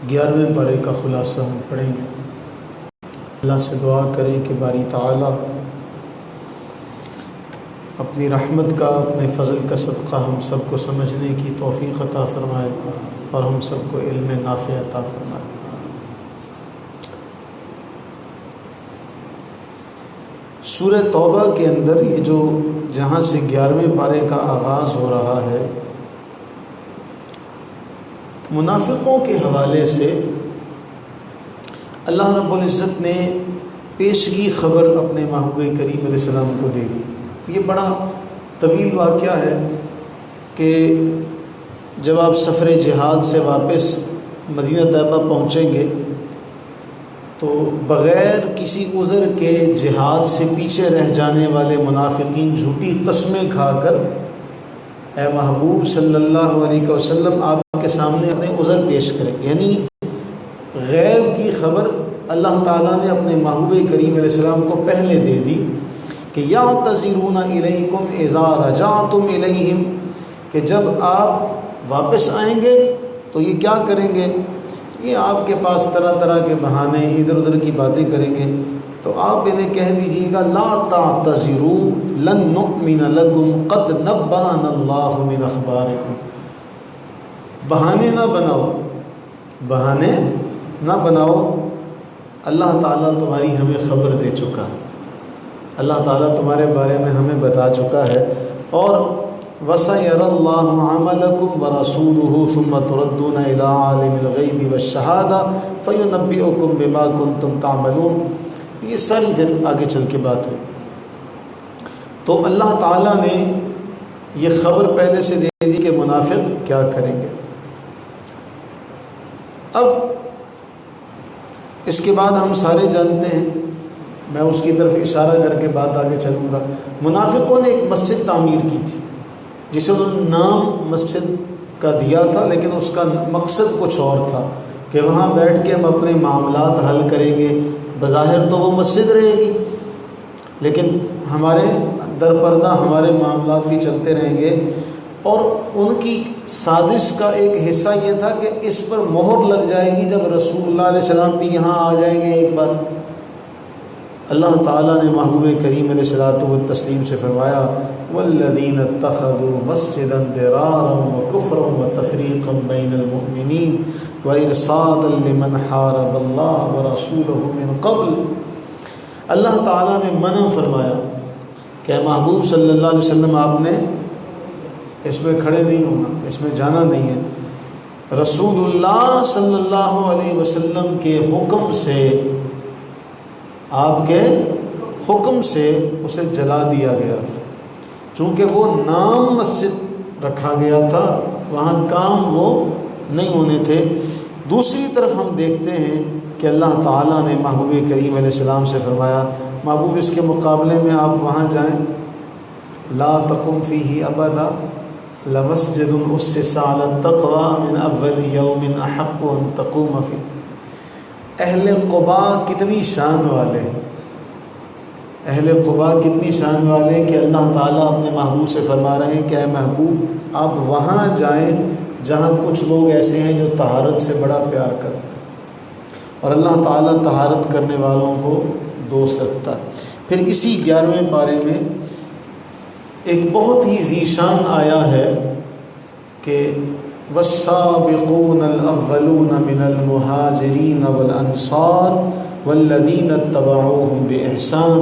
11ویں پارے کا خلاصہ ہم پڑھیں گے۔ اللہ سے دعا کریں کہ باری تعالیٰ اپنی رحمت کا، اپنے فضل کا صدقہ ہم سب کو سمجھنے کی توفیق عطا فرمائے اور ہم سب کو علم نافع عطا فرمائے۔ سورہ توبہ کے اندر یہ جو جہاں سے 11ویں پارے کا آغاز ہو رہا ہے، منافقوں کے حوالے سے اللہ رب العزت نے پیشگی خبر اپنے محبوب کریم علیہ السلام کو دے دی۔ یہ بڑا طویل واقعہ ہے کہ جب آپ سفر جہاد سے واپس مدینہ طیبہ پہنچیں گے تو بغیر کسی عذر کے جہاد سے پیچھے رہ جانے والے منافقین جھوٹی قسمیں کھا کر اے محبوب صلی اللہ علیہ وسلم آپ کے سامنے اپنے عذر پیش کریں، یعنی غیب کی خبر اللہ تعالیٰ نے اپنے محبوب کریم علیہ السلام کو پہلے دے دی کہ یعتذرون الیکم اذا رجعتم الیہم، کہ جب آپ واپس آئیں گے تو یہ کیا کریں گے، یہ آپ کے پاس طرح طرح کے بہانے ادھر ادھر کی باتیں کریں گے، تو آپ انہیں کہہ دیجیے گا لا تعتذروا لن نؤمن لکم قد نبأنا اللہ من اخبارکم، بہانے نہ بناؤ، بہانے نہ بناؤ، اللہ تعالیٰ تمہاری ہمیں خبر دے چکا، اللہ تعالیٰ تمہارے بارے میں ہمیں بتا چکا ہے، اور وَسَيَرَى اللَّهُ عَمَلَكُمْ وَرَسُولُهُ ثُمَّ تُرَدُّونَ إِلَىٰ عَالِمِ الْغَيْبِ وَالشَّهَادَةِ فَيُنَبِّئُكُم بِمَا كُنتُمْ تَعْمَلُونَ۔ یہ ساری پھر آگے چل کے بات ہوئی، تو اللہ تعالیٰ نے یہ خبر پہلے سے دے دی کہ منافق کیا کریں گے۔ اب اس کے بعد ہم سارے جانتے ہیں، میں اس کی طرف اشارہ کر کے بات آگے چلوں گا۔ منافقوں نے ایک مسجد تعمیر کی تھی جسے انہوں نے نام مسجد کا دیا تھا، لیکن اس کا مقصد کچھ اور تھا کہ وہاں بیٹھ کے ہم اپنے معاملات حل کریں گے۔ بظاہر تو وہ مسجد رہے گی لیکن ہمارے در پردہ ہمارے معاملات بھی چلتے رہیں گے، اور ان کی سازش کا ایک حصہ یہ تھا کہ اس پر مہر لگ جائے گی جب رسول اللہ علیہ السلام بھی یہاں آ جائیں گے ایک بار۔ اللہ تعالیٰ نے محبوب کریم علیہ الصلوۃ والتسلیم سے فرمایا والذین اتخذوا مسجدا ضرارا وکفرا وتفریقا بین المؤمنین وارصادا لمن حارب اللہ ورسولہ من قبل۔ اللہ تعالیٰ نے منع فرمایا کہ محبوب صلی اللہ علیہ وسلم آپ نے اس میں کھڑے نہیں ہونا، اس میں جانا نہیں ہے۔ رسول اللہ صلی اللہ علیہ وسلم کے حکم سے، آپ کے حکم سے اسے جلا دیا گیا تھا، چونکہ وہ نام مسجد رکھا گیا تھا، وہاں کام وہ نہیں ہونے تھے۔ دوسری طرف ہم دیکھتے ہیں کہ اللہ تعالیٰ نے محبوب کریم علیہ السلام سے فرمایا محبوب اس کے مقابلے میں آپ وہاں جائیں، لا تقم فیہ ابدا لمسجد اسس علی التقوی من اول یوم احق ان تقوم فیہ۔ اہل قبا کتنی شان والے، اہل قبا کتنی شان والے کہ اللہ تعالیٰ اپنے محبوب سے فرما رہے ہیں کہ اے محبوب آپ وہاں جائیں جہاں کچھ لوگ ایسے ہیں جو طہارت سے بڑا پیار کرتے ہیں، اور اللہ تعالیٰ طہارت کرنے والوں کو دوست رکھتا ہے۔ پھر اسی 11ویں پارے میں ایک بہت ہی ذیشان آیا ہے کہ والسابقون الاولون من المہاجرین والانصار والذین اتبعوهم بإحسان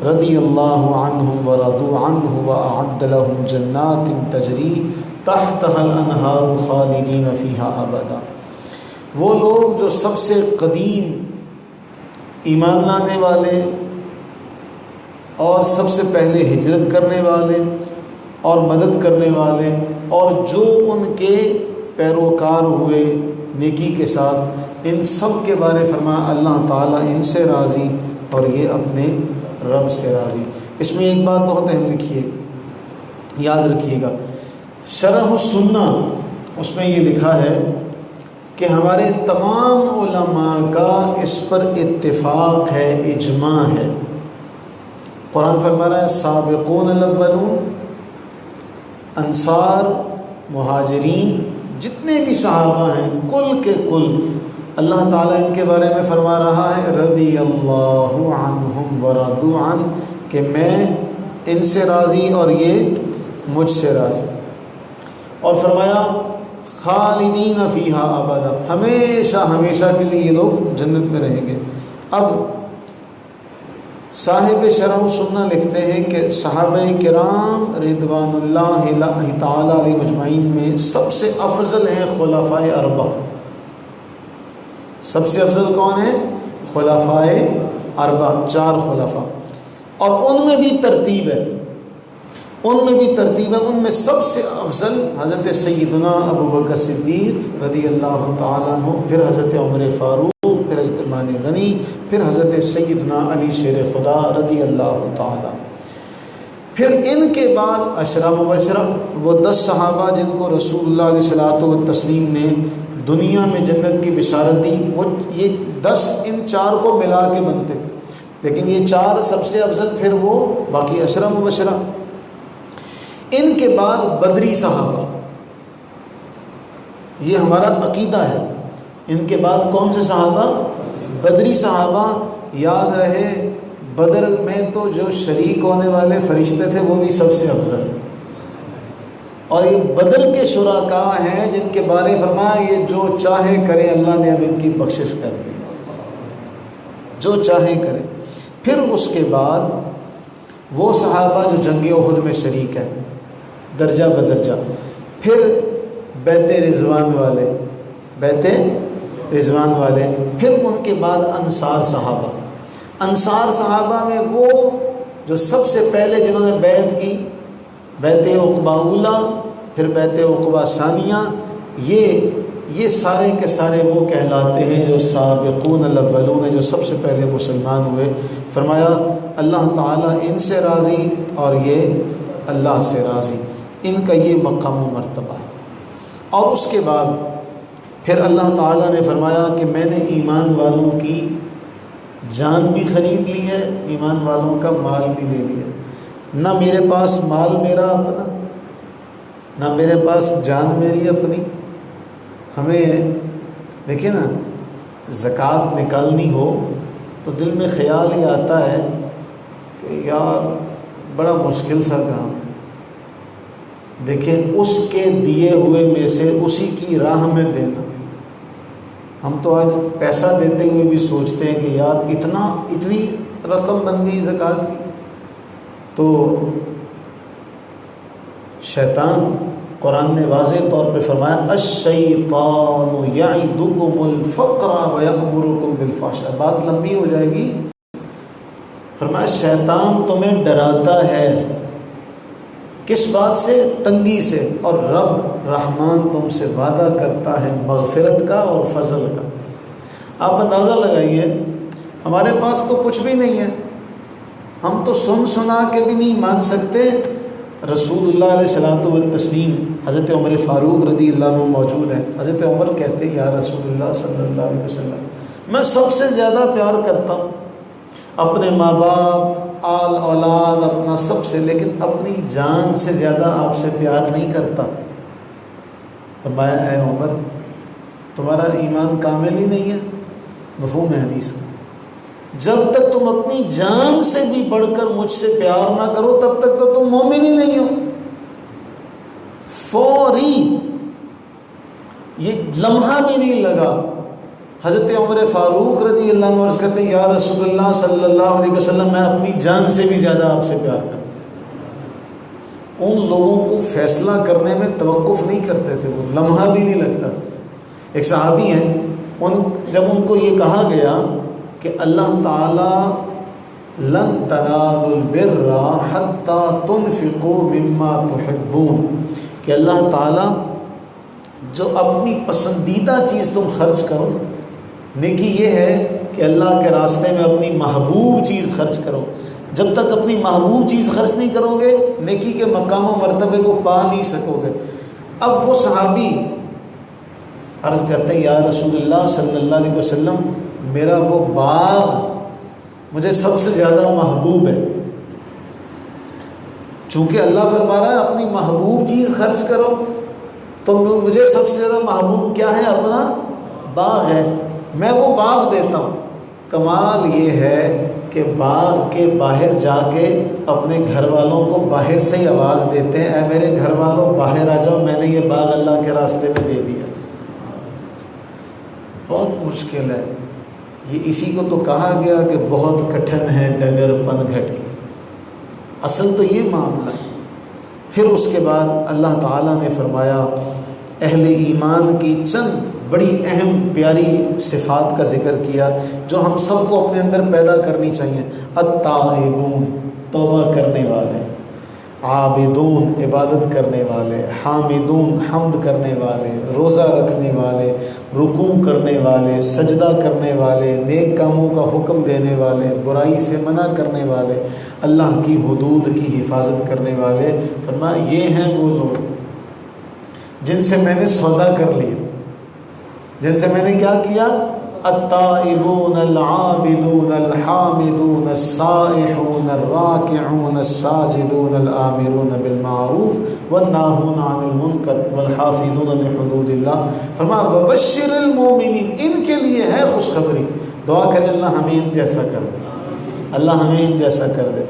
رضی اللہ عنہم ورضوا عنہ وأعد لهم جنات تجری تحتها الانہار خالدین فیہا ابدا۔ وہ لوگ جو سب سے قدیم ایمان لانے والے اور سب سے پہلے ہجرت کرنے والے اور مدد کرنے والے اور جو ان کے پیروکار ہوئے نیکی کے ساتھ، ان سب کے بارے فرمایا اللہ تعالیٰ ان سے راضی اور یہ اپنے رب سے راضی۔ اس میں ایک بات بہت اہم لکھی ہے، یاد رکھیے گا، شرح السنہ اس میں یہ لکھا ہے کہ ہمارے تمام علماء کا اس پر اتفاق ہے، اجماع ہے۔ قرآن فرما رہا ہے سابقون الاولون، انصار، مہاجرین، جتنے بھی صحابہ ہیں کل کے کل اللہ تعالیٰ ان کے بارے میں فرما رہا ہے رضی اللہ عنہم ورضوا عنہ، کہ میں ان سے راضی اور یہ مجھ سے راضی، اور فرمایا خالدین فیہا ابدا، ہمیشہ ہمیشہ کے لیے یہ لوگ جنت میں رہیں گے۔ اب صاحب شرح سنہ لکھتے ہیں کہ صحابہ کرام رضوان اللہ تعالیٰ علیہ مجمعین میں سب سے افضل ہیں خلفائے اربع۔ سب سے افضل کون ہیں؟ خلفائے اربع، 4 خلفاء، اور ان میں بھی ترتیب ہے، ان میں سب سے افضل حضرت سیدنا ابو بکر صدیق رضی اللہ تعالیٰ عنہ، پھر حضرت عمر فاروق، پھر حضرت عثمان غنی، پھر حضرت سیدنا علی شیر خدا رضی اللہ تعالیٰ۔ پھر ان کے بعد عشرہ مبشرہ، وہ 10 صحابہ جن کو رسول اللہ علیہ الصلوۃ والتسلیم نے دنیا میں جنت کی بشارت دی، وہ یہ 10 ان 4 کو ملا کے بنتے، لیکن یہ 4 سب سے افضل، پھر وہ باقی عشرہ مبشرہ۔ ان کے بعد بدری صحابہ، یہ ہمارا عقیدہ ہے، ان کے بعد کون سے صحابہ؟ بدری صحابہ۔ یاد رہے بدر میں تو جو شریک ہونے والے فرشتے تھے وہ بھی سب سے افضل، اور یہ بدر کے شرکاء ہیں جن کے بارے فرمایا یہ جو چاہے کرے، اللہ نے اب ان کی بخشش کر دی، جو چاہے کرے۔ پھر اس کے بعد وہ صحابہ جو جنگ احد میں شریک ہیں درجہ بدرجہ، پھر بیت رضوان والے، پھر ان کے بعد انصار صحابہ میں وہ جو سب سے پہلے جنہوں نے بیعت کی، بیعت عقبہ اولیٰ، پھر بیعت عقبہ ثانیہ، یہ سارے کے سارے وہ کہلاتے ہیں جو سابقون الاولون ہیں، جو سب سے پہلے مسلمان ہوئے۔ فرمایا اللہ تعالیٰ ان سے راضی اور یہ اللہ سے راضی، ان کا یہ مقام و مرتبہ ہے۔ اور اس کے بعد پھر اللہ تعالیٰ نے فرمایا کہ میں نے ایمان والوں کی جان بھی خرید لی ہے، ایمان والوں کا مال بھی لے لیا۔ نہ میرے پاس مال میرا اپنا، نہ میرے پاس جان میری اپنی۔ ہمیں دیکھیں نا، زکوٰۃ نکالنی ہو تو دل میں خیال ہی آتا ہے کہ یار بڑا مشکل سا کام ہے۔ دیکھیں اس کے دیے ہوئے میں سے اسی کی راہ میں دینا۔ ہم تو آج پیسہ دیتے ہوئے بھی سوچتے ہیں کہ یار اتنی رقم بن گئی زکوٰۃ کی، تو شیطان، قرآن نے واضح طور پہ فرمایا الشیطان یعدکم الفقر ویأمرکم بالفحشاء۔ بات لمبی ہو جائے گی۔ فرمایا شیطان تمہیں ڈراتا ہے، کس بات سے؟ تنگی سے، اور رب رحمان تم سے وعدہ کرتا ہے مغفرت کا اور فضل کا۔ آپ اندازہ لگائیے، ہمارے پاس تو کچھ بھی نہیں ہے، ہم تو سنا کے بھی نہیں مان سکتے۔ رسول اللہ علیہ الصلوۃ والتسلیم، حضرت عمر فاروق رضی اللہ عنہ موجود ہیں۔ حضرت عمر کہتے ہیں یا رسول اللہ صلی اللہ علیہ وسلم، میں سب سے زیادہ پیار کرتا ہوں اپنے ماں باپ، آل اولاد، اپنا سب سے، لیکن اپنی جان سے زیادہ آپ سے پیار نہیں کرتا۔ فرمایا اے عمر، تمہارا ایمان کامل ہی نہیں ہے۔ مفہوم ہے حدیث کا، جب تک تم اپنی جان سے بھی بڑھ کر مجھ سے پیار نہ کرو تب تک تو تم مومن ہی نہیں ہو۔ فوری، یہ لمحہ بھی نہیں لگا۔ حضرت عمر فاروق رضی اللہ عنہ عرض کرتے ہیں یا رسول اللہ صلی اللہ علیہ وسلم، میں اپنی جان سے بھی زیادہ آپ سے پیار کرتا ہوں۔ ان لوگوں کو فیصلہ کرنے میں توقف نہیں کرتے تھے، وہ لمحہ بھی نہیں لگتا تھا۔ ایک صحابی ہیں، جب ان کو یہ کہا گیا کہ اللہ تعالی لن تنالوا البر حتی تنفقوا مما تحبون، کہ اللہ تعالی جو اپنی پسندیدہ چیز تم خرچ کرو، نیکی یہ ہے کہ اللہ کے راستے میں اپنی محبوب چیز خرچ کرو۔ جب تک اپنی محبوب چیز خرچ نہیں کرو گے نیکی کے مقام و مرتبے کو پا نہیں سکو گے۔ اب وہ صحابی عرض کرتے ہیں یا رسول اللہ صلی اللہ علیہ وسلم، میرا وہ باغ مجھے سب سے زیادہ محبوب ہے۔ چونکہ اللہ فرما رہا ہے اپنی محبوب چیز خرچ کرو، تو مجھے سب سے زیادہ محبوب کیا ہے؟ اپنا باغ ہے۔ میں وہ باغ دیتا ہوں۔ کمال یہ ہے کہ باغ کے باہر جا کے اپنے گھر والوں کو باہر سے ہی آواز دیتے ہیں، اے میرے گھر والوں باہر آ جاؤ، میں نے یہ باغ اللہ کے راستے میں دے دیا۔ بہت مشکل ہے یہ، اسی کو تو کہا گیا کہ بہت کٹھن ہے ڈگر پن گھٹ کی، اصل تو یہ معاملہ ہے۔ پھر اس کے بعد اللہ تعالیٰ نے فرمایا اہل ایمان کی چند بڑی اہم پیاری صفات کا ذکر کیا جو ہم سب کو اپنے اندر پیدا کرنی چاہیے۔ التائبون، توبہ کرنے والے، عابدون، عبادت کرنے والے، حامدون، حمد کرنے والے، روزہ رکھنے والے، رکوع کرنے والے، سجدہ کرنے والے، نیک کاموں کا حکم دینے والے، برائی سے منع کرنے والے، اللہ کی حدود کی حفاظت کرنے والے۔ فرمایا یہ ہیں وہ لوگ جن سے میں نے سودا کر لیا، جن سے میں نے کیا کیا؟ التائبون العابدون الحامدون السائحون الراکعون الساجدون الآمرون بالمعروف والناہون عن المنکر والحافظون لحدود اللہ۔ فرمایا وبشر المومنین، ان کے لیے ہے خوشخبری۔ دعا کرے اللہ ہمیں ان جیسا کر دے، اللہ ہمیں ان جیسا کر دے۔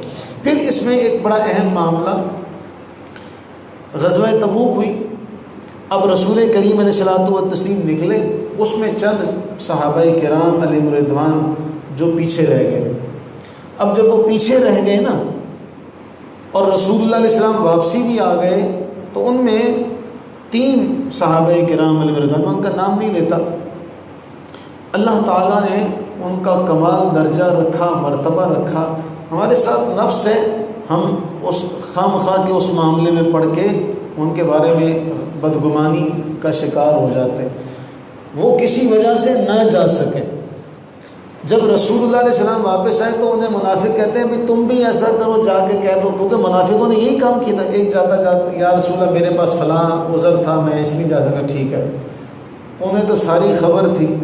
پھر اس میں ایک بڑا اہم معاملہ، غزوہ تبوک ہوئی، اب رسول کریم علیہ الصلوۃ والتسلیم نکلے، اس میں چند صحابہ کرام علیہم رضوان جو پیچھے رہ گئے۔ اب جب وہ پیچھے رہ گئے نا اور رسول اللہ علیہ السلام واپسی بھی آ گئے، تو ان میں 3 صحابہ کرام علیہم رضوان، میں ان کا نام نہیں لیتا، اللہ تعالیٰ نے ان کا کمال درجہ رکھا، مرتبہ رکھا۔ ہمارے ساتھ نفس ہے، ہم اس خام خواہ کے اس معاملے میں پڑھ کے ان کے بارے میں بدگمانی کا شکار ہو جاتے۔ وہ کسی وجہ سے نہ جا سکے۔ جب رسول اللہ علیہ السلام واپس آئے تو انہیں منافق کہتے ہیں بھی تم بھی ایسا کرو، جا کے کہہ دو، کیونکہ منافقوں نے یہی کام کیا تھا۔ ایک جاتا یا رسول اللہ میرے پاس فلاں عذر تھا، میں اس لیے جا سکا۔ ٹھیک ہے، انہیں تو ساری خبر تھی،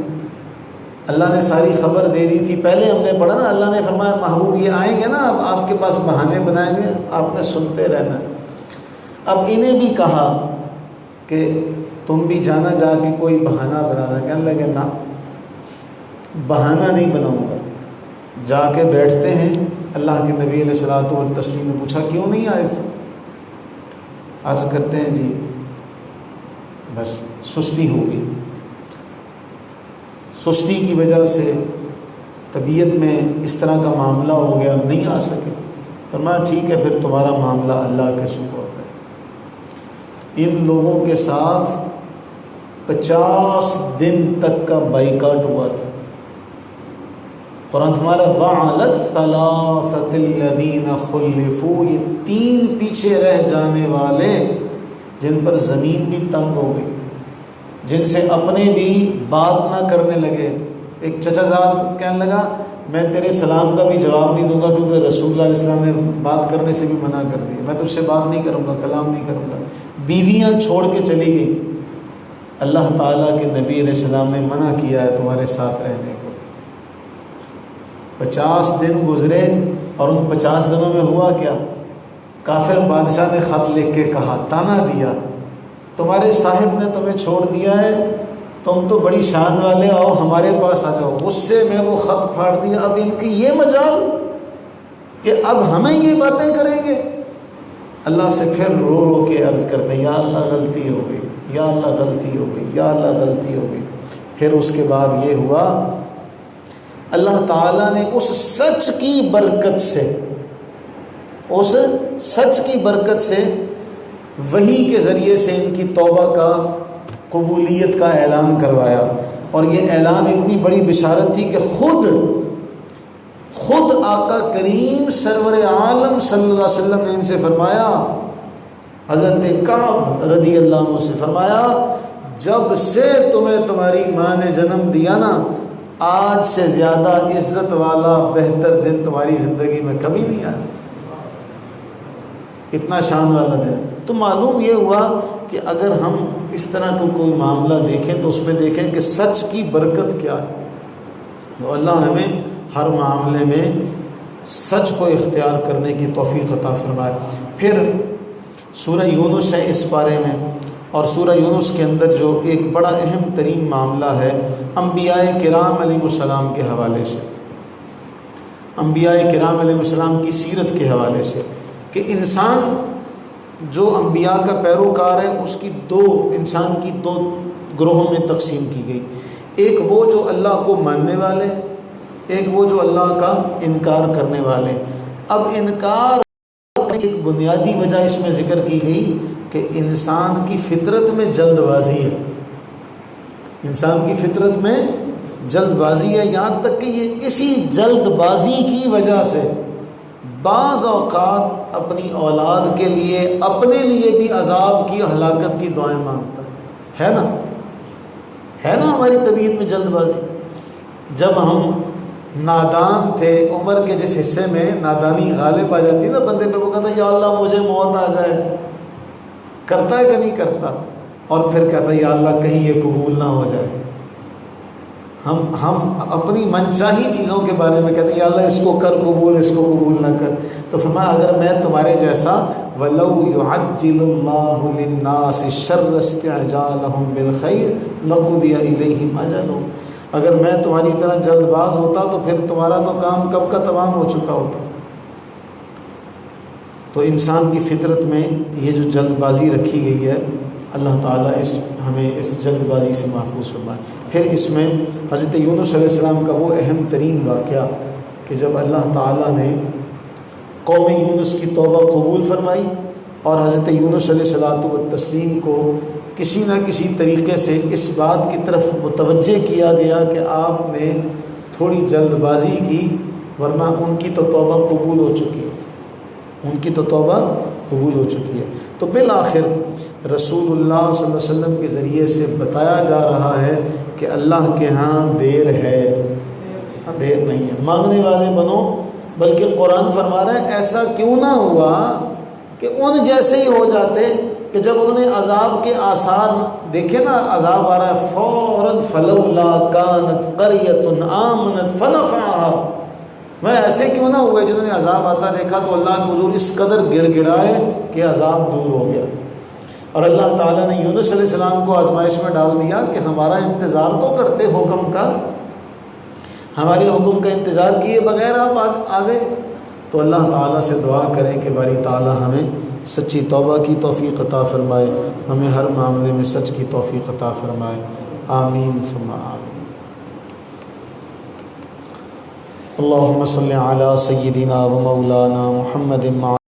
اللہ نے ساری خبر دے دی تھی۔ پہلے ہم نے پڑھا نا، اللہ نے فرمایا محبوب یہ آئیں گے نا، اب آپ کے پاس بہانے بنائیں گے، آپ نے سنتے رہنا۔ اب انہیں بھی کہا کہ تم بھی جانا، جا کے کوئی بہانہ بنانا۔ کہنے لگے نہ، بہانہ نہیں بناؤں گا۔ جا کے بیٹھتے ہیں، اللہ کے نبی علیہ الصلوۃ والتسلیم نے پوچھا کیوں نہیں آئے تھے؟ عرض کرتے ہیں جی بس سستی ہو گئی، سستی کی وجہ سے طبیعت میں اس طرح کا معاملہ ہو گیا، نہیں آ سکے۔ فرمایا ٹھیک ہے، پھر تمہارا معاملہ اللہ کے سپرد ہے۔ ان لوگوں کے ساتھ 50 دن تک کا بائیکاٹ ہوا تھا۔ قرآن ہمارا وَعَلَى الثَّلَاثَةِ الَّذِينَ خُلِّفُوا، یہ 3 پیچھے رہ جانے والے جن پر زمین بھی تنگ ہو گئی، جن سے اپنے بھی بات نہ کرنے لگے۔ ایک چچا زاد کہنے لگا میں تیرے سلام کا بھی جواب نہیں دوں گا، کیونکہ رسول اللہ علیہ السلام نے بات کرنے سے بھی منع کر دی، میں تجھ سے بات نہیں کروں گا، کلام نہیں کروں گا۔ بیویاں چھوڑ کے چلی گئی، اللہ تعالیٰ کے نبی علیہ السلام نے منع کیا ہے تمہارے ساتھ رہنے کو۔ 50 دن گزرے، اور ان 50 دنوں میں ہوا کیا؟ کافر بادشاہ نے خط لکھ کے کہا، تانا دیا، تمہارے صاحب نے تمہیں چھوڑ دیا ہے، تم تو بڑی شان والے، آؤ ہمارے پاس آ جاؤ۔ غصے میں وہ خط پھاڑ دیا۔ اب ان کی یہ مجال کہ اب ہمیں یہ باتیں کریں گے۔ اللہ سے پھر رو رو کے عرض کرتے یا اللہ غلطی ہو گئی، یا اللہ غلطی ہو گئی، یا اللہ غلطی ہو گئی۔ پھر اس کے بعد یہ ہوا، اللہ تعالیٰ نے اس سچ کی برکت سے، اس سچ کی برکت سے وحی کے ذریعے سے ان کی توبہ کا، قبولیت کا اعلان کروایا۔ اور یہ اعلان اتنی بڑی بشارت تھی کہ خود آقا کریم سرور عالم صلی اللہ علیہ وسلم نے ان سے فرمایا، حضرت کعب رضی اللہ عنہ سے فرمایا، جب سے تمہیں تمہاری ماں نے جنم دیا نا، آج سے زیادہ عزت والا بہتر دن تمہاری زندگی میں کبھی نہیں آیا۔ اتنا شان والا دن۔ تو معلوم یہ ہوا کہ اگر ہم اس طرح کو کوئی معاملہ دیکھیں تو اس میں دیکھیں کہ سچ کی برکت کیا ہے۔ تو اللہ ہمیں ہر معاملے میں سچ کو اختیار کرنے کی توفیق عطا فرمائے۔ پھر سورہ یونس ہے اس بارے میں، اور سورہ یونس کے اندر جو ایک بڑا اہم ترین معاملہ ہے انبیاء کرام علیہ السلام کے حوالے سے، انبیاء کرام علیہ السلام کی سیرت کے حوالے سے، کہ انسان جو انبیاء کا پیروکار ہے اس کی انسان کی دو گروہوں میں تقسیم کی گئی، ایک وہ جو اللہ کو ماننے والے، ایک وہ جو اللہ کا انکار کرنے والے۔ اب انکار کی ایک بنیادی وجہ اس میں ذکر کی گئی کہ انسان کی فطرت میں جلد بازی ہے، انسان کی فطرت میں جلد بازی ہے، یہاں تک کہ یہ اسی جلد بازی کی وجہ سے بعض اوقات اپنی اولاد کے لیے، اپنے لیے بھی عذاب کی، ہلاکت کی دعائیں مانگتا ہے نا ہماری طبیعت میں جلد بازی۔ جب ہم نادان تھے، عمر کے جس حصے میں نادانی غالب آ جاتی نا بندے پہ، وہ کہتا ہے یا اللہ مجھے موت آ جائے، کرتا ہے کہ نہیں کرتا؟ اور پھر کہتا ہے یا اللہ کہیں یہ قبول نہ ہو جائے۔ ہم اپنی منچاہی چیزوں کے بارے میں کہتے ہیں یا اللہ اس کو کر قبول، اس کو قبول نہ کر۔ تو فرمایا اگر میں تمہارے جیسا وَلَوْ يُعَجِّلُ اللَّهُ لِلنَّاسِ الشَّرَّ اسْتِعْجَالَهُم بِالْخَيْرِ لَقُضِيَ إِلَيْهِمْ أَجَلُهُمْ، اگر میں تمہاری طرح جلد باز ہوتا تو پھر تمہارا تو کام کب کا تمام ہو چکا ہوتا۔ تو انسان کی فطرت میں یہ جو جلد بازی رکھی گئی ہے، اللہ تعالیٰ ہمیں اس جلد بازی سے محفوظ فرمائے۔ پھر اس میں حضرت یونس علیہ السلام کا وہ اہم ترین واقعہ کہ جب اللہ تعالیٰ نے قوم یونس کی توبہ قبول فرمائی اور حضرت یونس علیہ الصلوۃ والتسلیم کو کسی نہ کسی طریقے سے اس بات کی طرف متوجہ کیا گیا کہ آپ نے تھوڑی جلد بازی کی، ورنہ ان کی تو توبہ قبول ہو چکی ہے، ان کی تو توبہ قبول ہو چکی ہے۔ تو بالآخر رسول اللہ صلی اللہ علیہ وسلم کے ذریعے سے بتایا جا رہا ہے کہ اللہ کے ہاں دیر ہے، دیر نہیں ہے، مانگنے والے بنو۔ بلکہ قرآن فرما رہا ہے ایسا کیوں نہ ہوا کہ ان جیسے ہی ہو جاتے کہ جب انہوں نے عذاب کے آثار دیکھے نا، عذاب آ رہا ہے فوراً فلولا کانت قریۃ آمنت فنفعها، میں ایسے کیوں نہ ہوئے جنہوں نے عذاب آتا دیکھا تو اللہ کے حضور اس قدر گڑ گڑائے کہ عذاب دور ہو گیا۔ اور اللہ تعالیٰ نے یونس علیہ السلام کو آزمائش میں ڈال دیا کہ ہمارا انتظار تو کرتے حکم کا، ہمارے حکم کا انتظار کیے بغیر آپ آ گئے۔ تو اللہ تعالیٰ سے دعا کریں کہ باری تعالیٰ ہمیں سچی توبہ کی توفیق عطا فرمائے، ہمیں ہر معاملے میں سچ کی توفیق عطا فرمائے، آمین ثم آمین۔ اللہم صلی علی سیدنا و مولانا محمد